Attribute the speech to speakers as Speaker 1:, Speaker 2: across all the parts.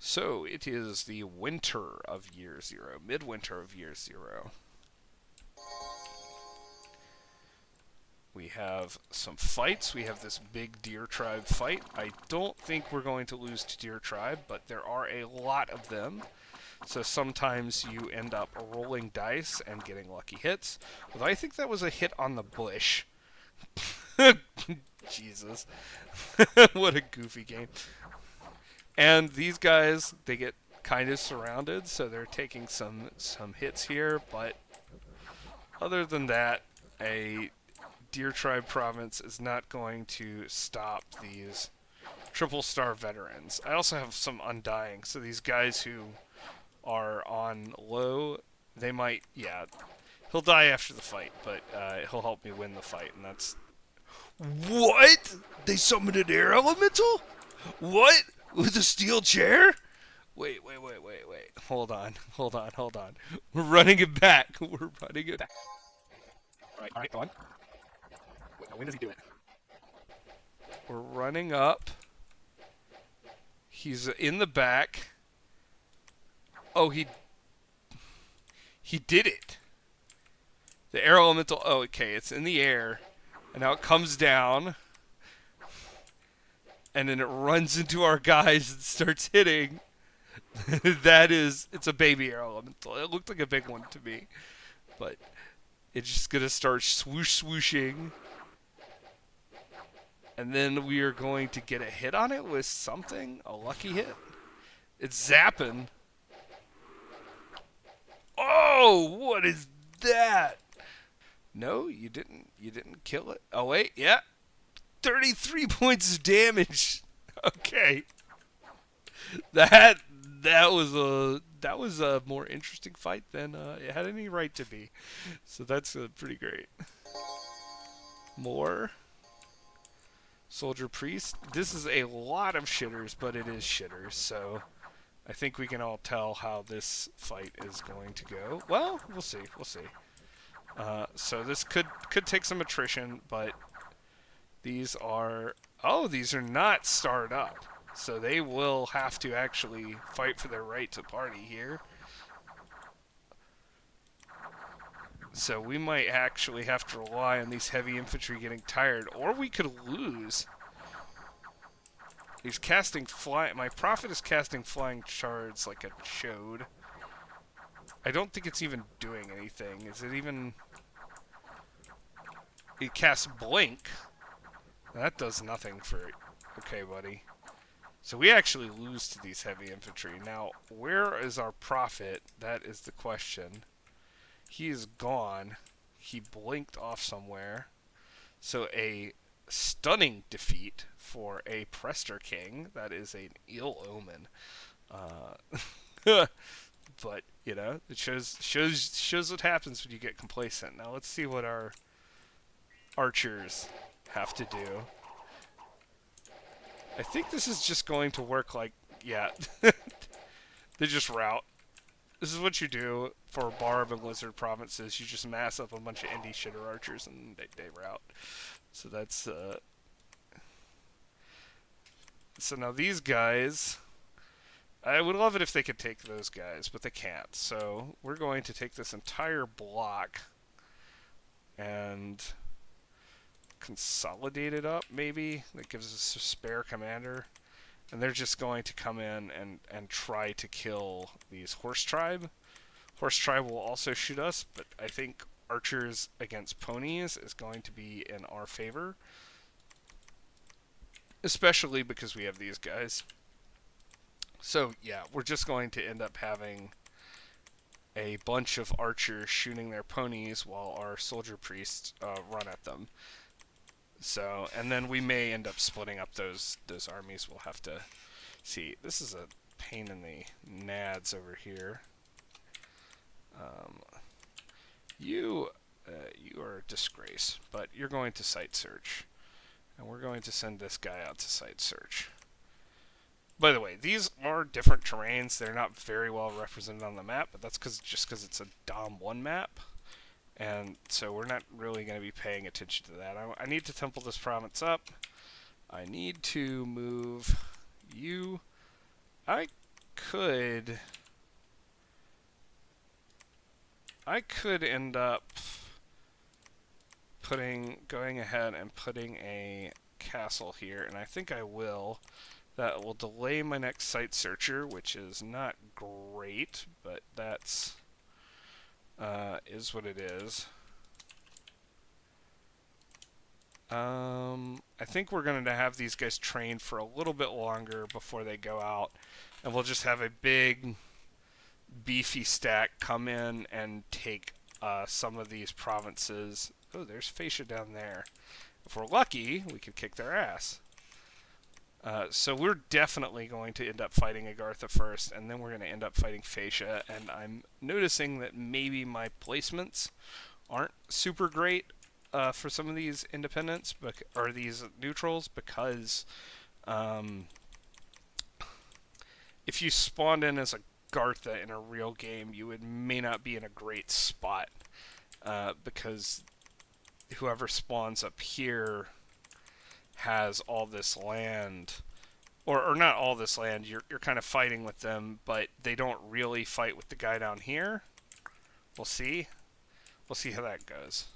Speaker 1: So it is the winter of year zero, midwinter of year zero. We have some fights. We have this big deer tribe fight. I don't think we're going to lose to deer tribe, but there are a lot of them. So sometimes you end up rolling dice and getting lucky hits. Although I think that was a hit on the bush. Jesus. What a goofy game. And these guys, they get kind of surrounded, so they're taking some hits here, but other than that, a Deer Tribe province is not going to stop these triple star veterans. I also have some undying, so these guys who are on low, they might, yeah, he'll die after the fight, but he'll help me win the fight, and that's... What? They summoned an air elemental? What? With a steel chair? Wait. Hold on. We're running it back. We're running it back. Alright, go on. Wait, now when does he do it? We're running up. He's in the back. Oh, he did it. The air elemental. Oh, okay. It's in the air, and now it comes down, and then it runs into our guys and starts hitting. It's a baby air elemental. It looked like a big one to me, but it's just gonna start swooshing, and then we are going to get a hit on it with something, a lucky hit. It's zapping. Oh, what is that? No, you didn't. You didn't kill it. Oh wait, yeah, 33 points of damage. Okay, that that was a more interesting fight than it had any right to be. So that's pretty great. More soldier priest. This is a lot of shitters, but it is shitters. So I think we can all tell how this fight is going to go. Well, we'll see. We'll see. So this could take some attrition, but these are... Oh, these are not starred up. So they will have to actually fight for their right to party here. So we might actually have to rely on these heavy infantry getting tired, or we could lose. He's casting flying... My prophet is casting flying shards like a chode. I don't think it's even doing anything. Is it even... It casts blink. That does nothing for... Okay, buddy. So we actually lose to these heavy infantry. Now, where is our prophet? That is the question. He is gone. He blinked off somewhere. So a stunning defeat for a Prester King. That is an ill omen. But, you know, it shows what happens when you get complacent. Now let's see what our archers have to do. I think this is just going to work like, yeah, they just route. This is what you do for Barb and Lizard provinces. You just mass up a bunch of indie shitter archers and they route. So that's, so now these guys, I would love it if they could take those guys, but they can't. So we're going to take this entire block and consolidate it up, maybe. That gives us a spare commander. And they're just going to come in and try to kill these Horse Tribe. Horse Tribe will also shoot us, but I think archers against ponies is going to be in our favor. Especially because we have these guys. So, yeah, we're just going to end up having a bunch of archers shooting their ponies while our soldier priests run at them. So, and then we may end up splitting up those armies. We'll have to see. This is a pain in the nads over here. You are a disgrace, but you're going to site search. And we're going to send this guy out to site search. By the way, these are different terrains. They're not very well represented on the map, but that's just because it's a Dom 1 map. And so we're not really going to be paying attention to that. I need to temple this province up. I need to move you. I could end up going ahead and putting a castle here, and I think I will. That will delay my next site searcher, which is not great, but that's is what it is. I think we're going to have these guys trained for a little bit longer before they go out, and we'll just have a big, beefy stack come in and take some of these provinces. Oh, there's Fascia down there. If we're lucky, we could kick their ass. So we're definitely going to end up fighting Agartha first, and then we're going to end up fighting Fascia, and I'm noticing that maybe my placements aren't super great for some of these independents, or these neutrals, because if you spawned in as a Gartha in a real game, you may not be in a great spot, because whoever spawns up here has all this land, or not all this land. You're kind of fighting with them, but they don't really fight with the guy down here. We'll see. We'll see how that goes.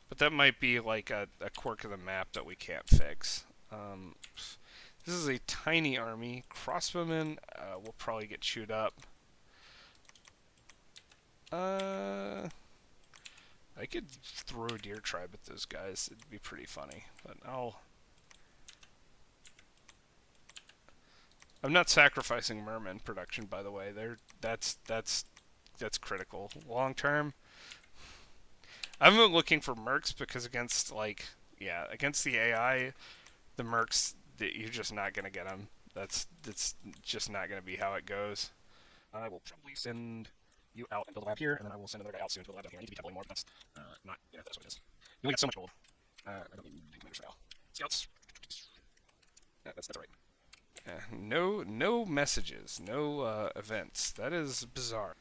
Speaker 1: But that might be like a quirk of the map that we can't fix. This is a tiny army. Crossbowmen will probably get chewed up. I could throw a deer tribe at those guys. It'd be pretty funny. But I'm not sacrificing merman production, by the way. That's critical. Long term, I've been looking for mercs because against the AI, the mercs, you're just not gonna get them. That's just not gonna be how it goes. I will probably send you out and build a lab here, and then I will send another guy out soon to build a lab down here. I need to be templating more, but that's not, that's what it is. You only get so much gold. I don't need commanders now. Scouts. Yeah, that's right. No messages, no events. That is bizarre.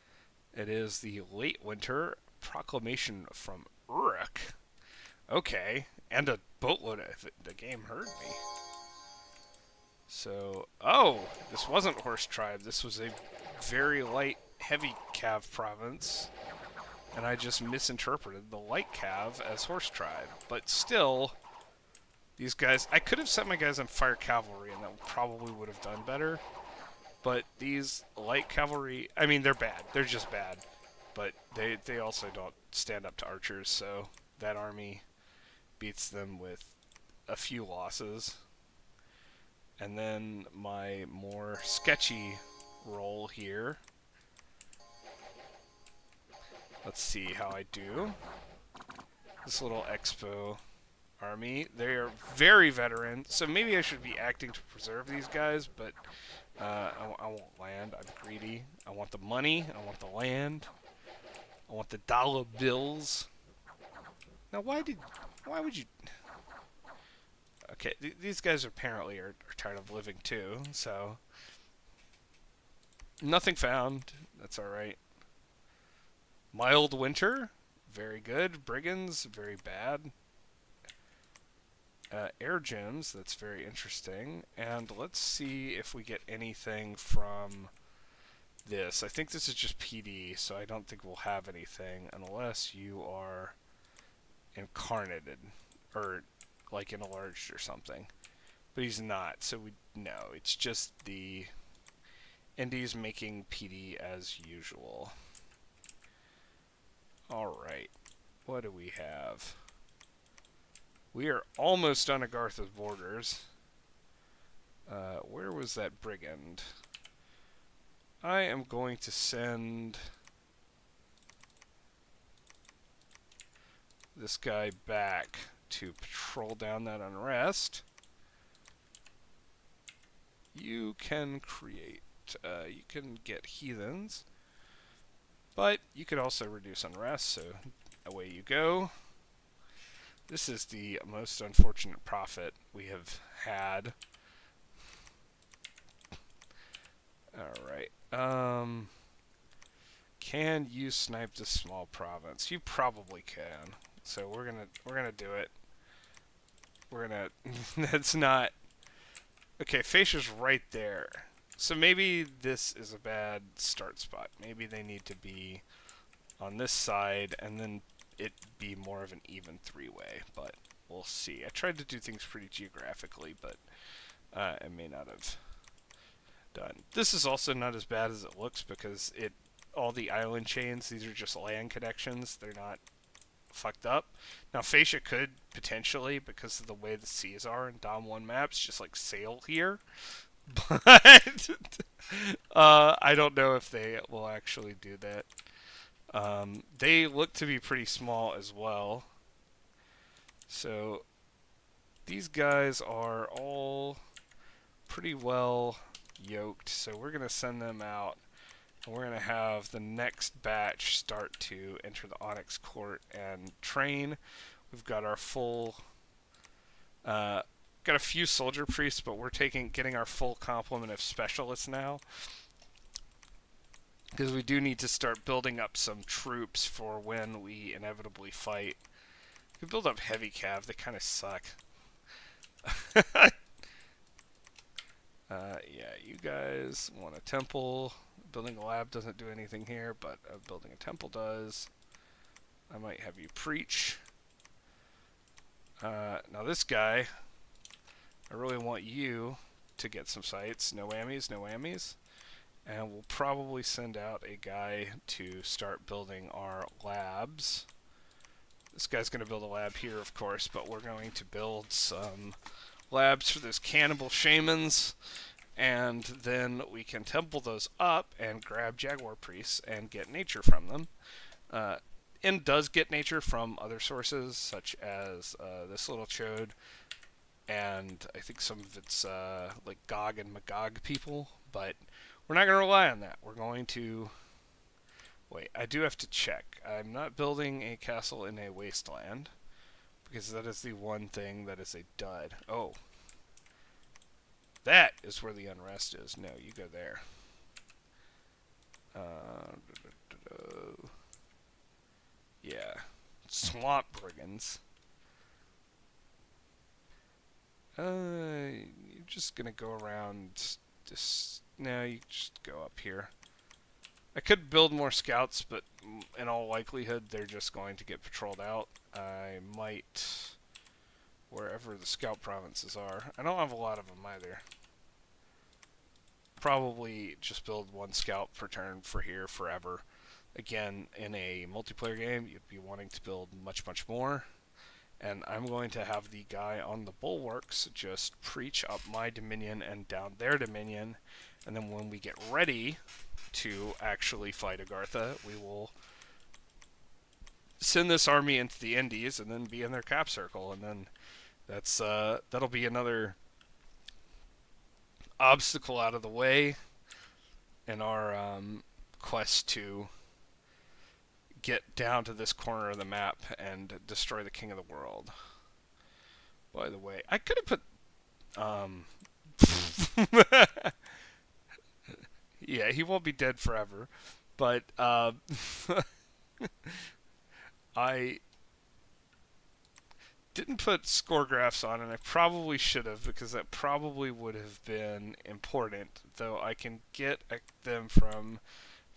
Speaker 1: It is the late winter proclamation from Uruk. Okay, and a boatload of the game heard me. So, oh, this wasn't Horse Tribe. This was a very light, heavy cav province, and I just misinterpreted the light cav as Horse Tribe. But still, these guys, I could have set my guys on fire cavalry, and that probably would have done better. But these light cavalry, I mean, they're bad. They're just bad. But they also don't stand up to archers, so that army beats them with a few losses. And then my more sketchy roll here. Let's see how I do. This little expo army. They are very veteran, so maybe I should be acting to preserve these guys, but I want land. I'm greedy. I want the money. I want the land. I want the dollar bills. Now, why would you... Okay, these guys apparently are tired of living too, so... Nothing found. That's alright. Mild winter. Very good. Brigands. Very bad. Air gems. That's very interesting. And let's see if we get anything from this. I think this is just PD, so I don't think we'll have anything unless you are incarnated or like enlarged or something. But he's not, so no, it's just the Indies making PD as usual. Alright, what do we have? We are almost on Agartha's borders. Where was that brigand? I am going to send this guy back to patrol down that unrest. You can create, you can get heathens, but you could also reduce unrest, so away you go. This is the most unfortunate prophet we have had. Alright. Can you snipe this small province? You probably can. So we're gonna do it. We're gonna that's not okay, Fascia's right there. So maybe this is a bad start spot. Maybe they need to be on this side and then it be more of an even three-way, but we'll see. I tried to do things pretty geographically, but I may not have done. This is also not as bad as it looks because all the island chains, these are just land connections. They're not fucked up. Now, Fascia could potentially, because of the way the seas are in Dom 1 maps, just like sail here. But I don't know if they will actually do that. They look to be pretty small as well. So these guys are all pretty well yoked. So we're going to send them out. And we're going to have the next batch start to enter the Onyx Court and train. We've got our full... got a few soldier priests, but we're getting our full complement of specialists now. Because we do need to start building up some troops for when we inevitably fight. We build up heavy cav, they kind of suck. Yeah, you guys want a temple. Building a lab doesn't do anything here, but building a temple does. I might have you preach. Now this guy, I really want you to get some sites. No whammies, no whammies. And we'll probably send out a guy to start building our labs. This guy's going to build a lab here, of course, but we're going to build some labs for those cannibal shamans, and then we can temple those up and grab jaguar priests and get nature from them. And does get nature from other sources, such as this little chode, and I think some of it's like Gog and Magog people, but we're not going to rely on that. We're going to... Wait, I do have to check. I'm not building a castle in a wasteland, because that is the one thing that is a dud. Oh. That is where the unrest is. No, you go there. Yeah. Swamp brigands. You're just gonna go around this... No, you just go up here. I could build more scouts, but in all likelihood, they're just going to get patrolled out. I might... Wherever the scout provinces are. I don't have a lot of them either. Probably just build one scout per turn for here forever. Again, in a multiplayer game, you'd be wanting to build much, much more. And I'm going to have the guy on the bulwarks just preach up my dominion and down their dominion. And then when we get ready to actually fight Agartha, we will send this army into the Indies and then be in their cap circle. And then that'll be another obstacle out of the way in our quest to get down to this corner of the map and destroy the king of the world. By the way, I could have put... yeah, he won't be dead forever. But I didn't put score graphs on, and I probably should have, because that probably would have been important, though I can get them from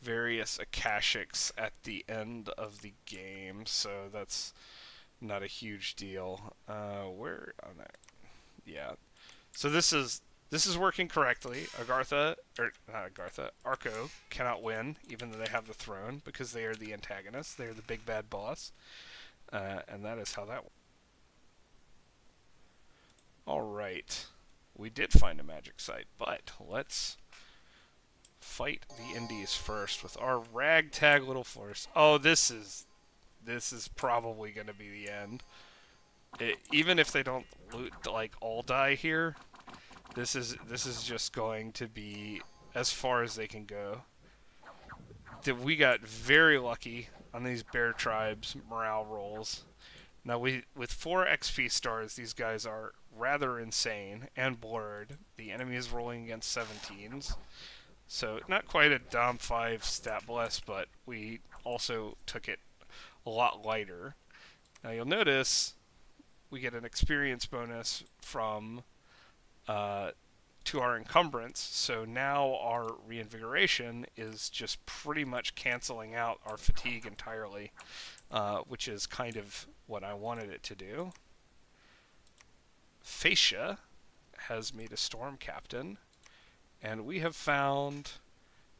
Speaker 1: various akashics at the end of the game, so that's not a huge deal. Where on that? Yeah. So this is working correctly. Agartha, or not Agartha, Arco cannot win, even though they have the throne, because they are the antagonists. They are the big bad boss, and that is how that works. All right, we did find a magic site, but let's fight the Indies first with our ragtag little force. Oh, this is probably going to be the end. Even if they don't like all die here, this is just going to be as far as they can go. We got very lucky on these bear tribes morale rolls. Now with 4 XP stars, these guys are rather insane and blurred. The enemy is rolling against 17s. So not quite a Dom 5 stat bless, but we also took it a lot lighter. Now you'll notice we get an experience bonus from 2 to our encumbrance, so now our reinvigoration is just pretty much canceling out our fatigue entirely, which is kind of what I wanted it to do. Fascia has made a storm captain, and we have found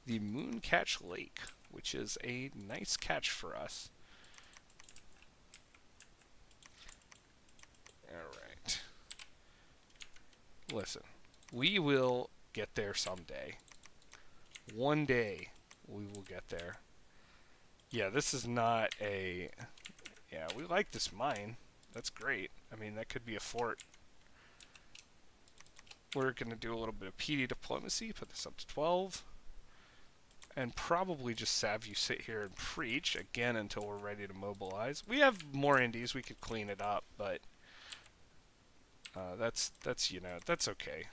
Speaker 1: the Mooncatch Lake, which is a nice catch for us. Alright. Listen, we will get there someday. One day, we will get there. Yeah, this is not a... Yeah, we like this mine. That's great. I mean, that could be a fort. We're going to do a little bit of PD diplomacy, put this up to 12. And probably just have you sit here and preach, again, until we're ready to mobilize. We have more indies, we could clean it up, but... that's okay.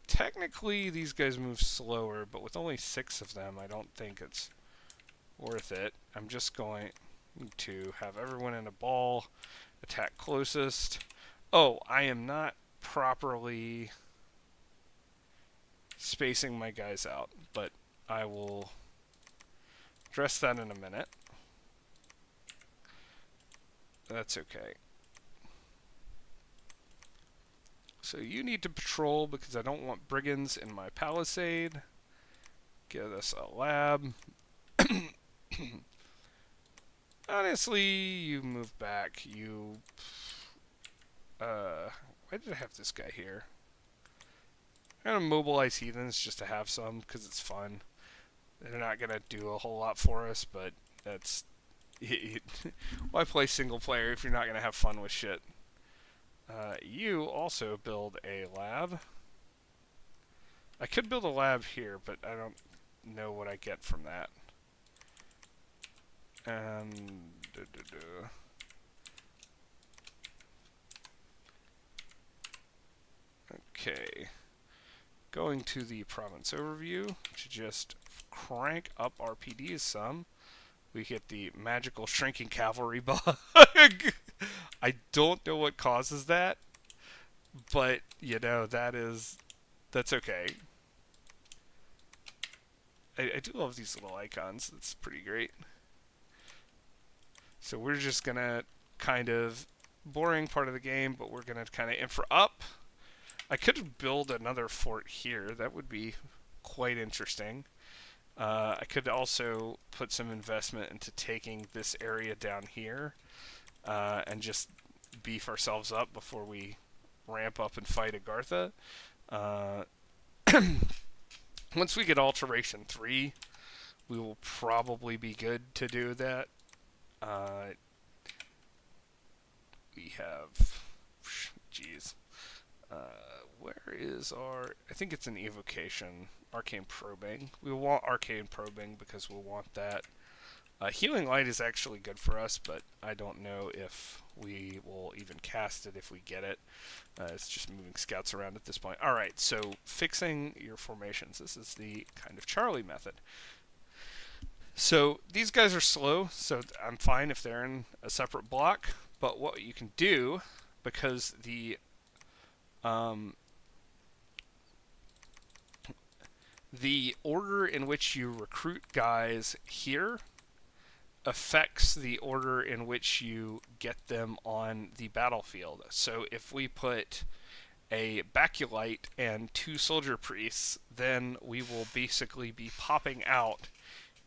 Speaker 1: Technically, these guys move slower, but with only 6 of them, I don't think it's worth it. I'm just going to have everyone in a ball, attack closest. Oh, I am not properly spacing my guys out, but I will address that in a minute. That's okay. So you need to patrol because I don't want brigands in my palisade. Get us a lab. Honestly, you move back. You... why did I have this guy here? I'm going to mobilize heathens just to have some because it's fun. They're not going to do a whole lot for us, but that's... Why play single player if you're not going to have fun with shit? You also build a lab. I could build a lab here, but I don't know what I get from that. And... Okay. Going to the province overview to just crank up our PDs some. We get the magical shrinking cavalry bug. I don't know what causes that, but you know that's okay. I do love these little icons. That's pretty great. So we're just gonna kind of boring part of the game, but we're gonna kind of infra up. I could build another fort here. That would be quite interesting. I could also put some investment into taking this area down here and just beef ourselves up before we ramp up and fight Agartha. Once we get Alteration 3, we will probably be good to do that. We have... Jeez. Where is our... I think it's an evocation. Arcane Probing. We want Arcane Probing because we'll want that. Healing Light is actually good for us, but I don't know if we will even cast it if we get it. It's just moving scouts around at this point. Alright, so fixing your formations. This is the kind of Charlie method. So these guys are slow, so I'm fine if they're in a separate block. But what you can do, because the order in which you recruit guys here affects the order in which you get them on the battlefield. So if we put a Baculite and 2 soldier priests, then we will basically be popping out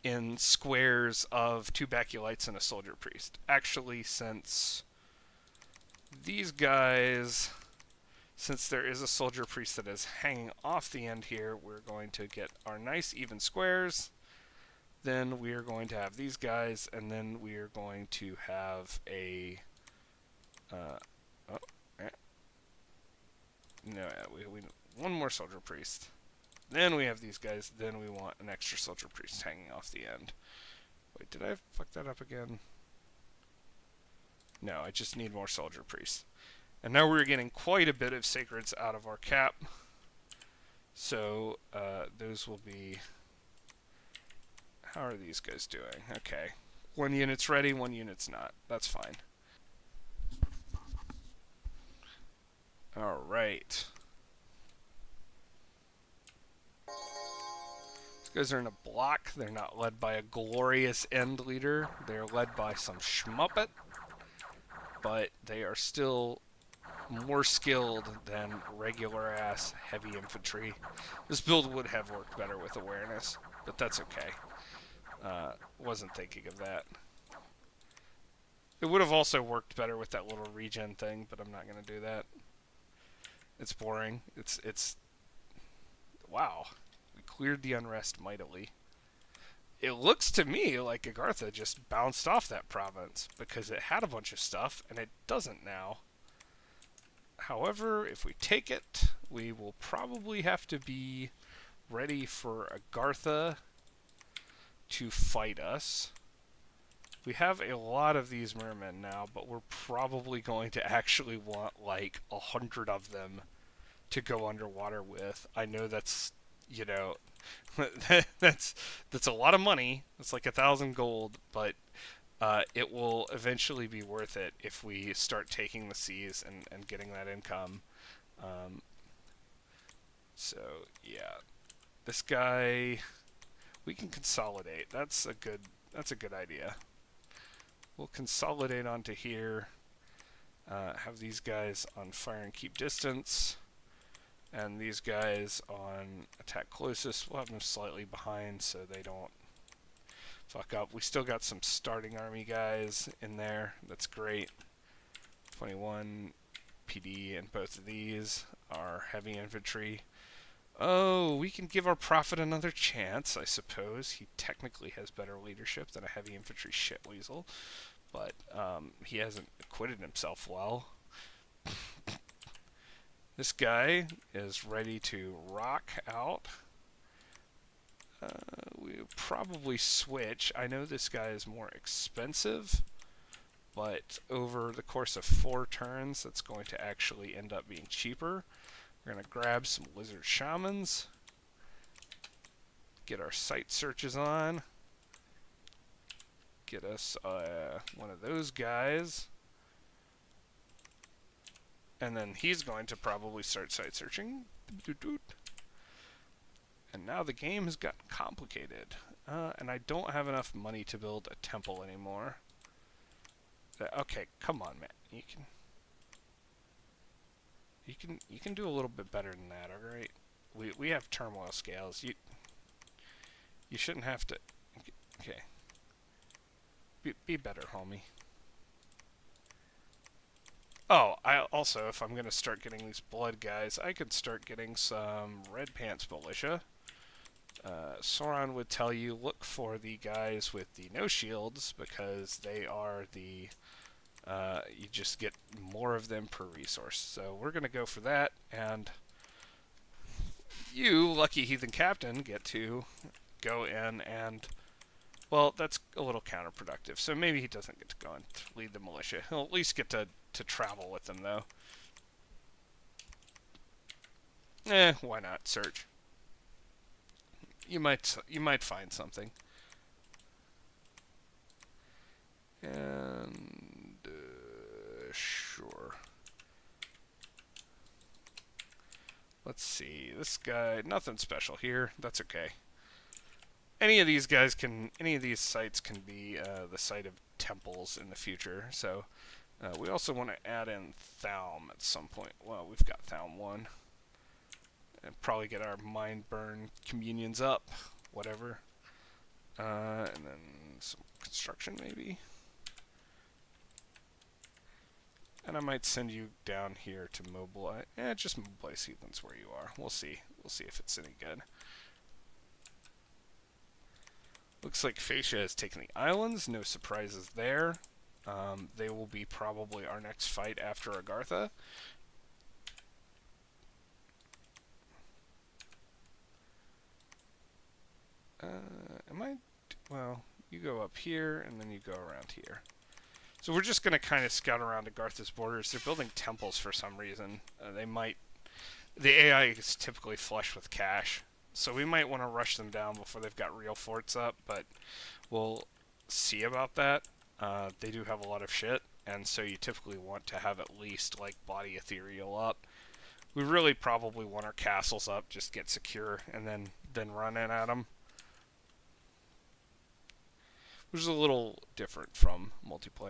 Speaker 1: in squares of 2 Baculites and a soldier priest. Actually, since these guys... Since there is a soldier priest that is hanging off the end here, we're going to get our nice even squares. Then we are going to have these guys, and then we are going to have a... we one more soldier priest. Then we have these guys, then we want an extra soldier priest hanging off the end. Wait, did I fuck that up again? No, I just need more soldier priests. And now we're getting quite a bit of sacreds out of our cap. So, those will be... How are these guys doing? Okay. 1 unit's ready, 1 unit's not. That's fine. Alright. These guys are in a block. They're not led by a glorious end leader. They're led by some schmuppet, but they are still more skilled than regular ass heavy infantry. This build would have worked better with awareness, but that's okay. Wasn't thinking of that. It would have also worked better with that little regen thing, but I'm not going to do that. It's boring. It's wow. We cleared the unrest mightily. It looks to me like Agartha just bounced off that province because it had a bunch of stuff and it doesn't now. However, if we take it, we will probably have to be ready for Agartha to fight us. We have a lot of these mermen now, but we're probably going to actually want like 100 of them to go underwater with. I know that's, you know, that's a lot of money. It's like 1,000 gold, but it will eventually be worth it if we start taking the seas and getting that income. Um, so yeah, this guy we can consolidate. That's a good idea. We'll consolidate onto here. Have these guys on fire and keep distance. And these guys on attack closest. We'll have them slightly behind so they don't fuck up. We still got some starting army guys in there. That's great. 21 PD, and both of these are heavy infantry. Oh, we can give our prophet another chance, I suppose. He technically has better leadership than a heavy infantry shitweasel, but he hasn't acquitted himself well. This guy is ready to rock out. We'll probably switch. I know this guy is more expensive, but over the course of 4 turns, that's going to actually end up being cheaper. We're going to grab some lizard shamans, get our site searches on, get us one of those guys, and then he's going to probably start site searching. And now the game has gotten complicated, and I don't have enough money to build a temple anymore. Okay, come on, man. You can do a little bit better than that, all right? We have turmoil scales. You shouldn't have to. Okay. Be better, homie. Oh, I also, if I'm gonna start getting these blood guys, I could start getting some red pants militia. Sauron would tell you look for the guys with the no shields because they are the you just get more of them per resource. So we're gonna go for that, and you, lucky heathen captain, get to go in and, well, that's a little counterproductive. So maybe he doesn't get to go and lead the militia. He'll at least get to travel with them, though. Why not search? You might find something. And sure. Let's see. This guy, nothing special here. That's okay. Any of these sites can be the site of temples in the future. So we also want to add in Thalm at some point. Well, we've got Thalm 1. And probably get our mind burn communions up. Whatever. And then some construction maybe. And I might send you down here to mobilize. Just mobilize heathens where you are. We'll see. We'll see if it's any good. Looks like Phaecia has taken the islands. No surprises there. They will be probably our next fight after Agartha. Well, you go up here, and then you go around here. So we're just going to kind of scout around Agartha's borders. They're building temples for some reason. The AI is typically flush with cash, so we might want to rush them down before they've got real forts up, but we'll see about that. They do have a lot of shit, and so you typically want to have at least, like, body ethereal up. We really probably want our castles up, just get secure, and then run in at them. which is a little different from multiplayer.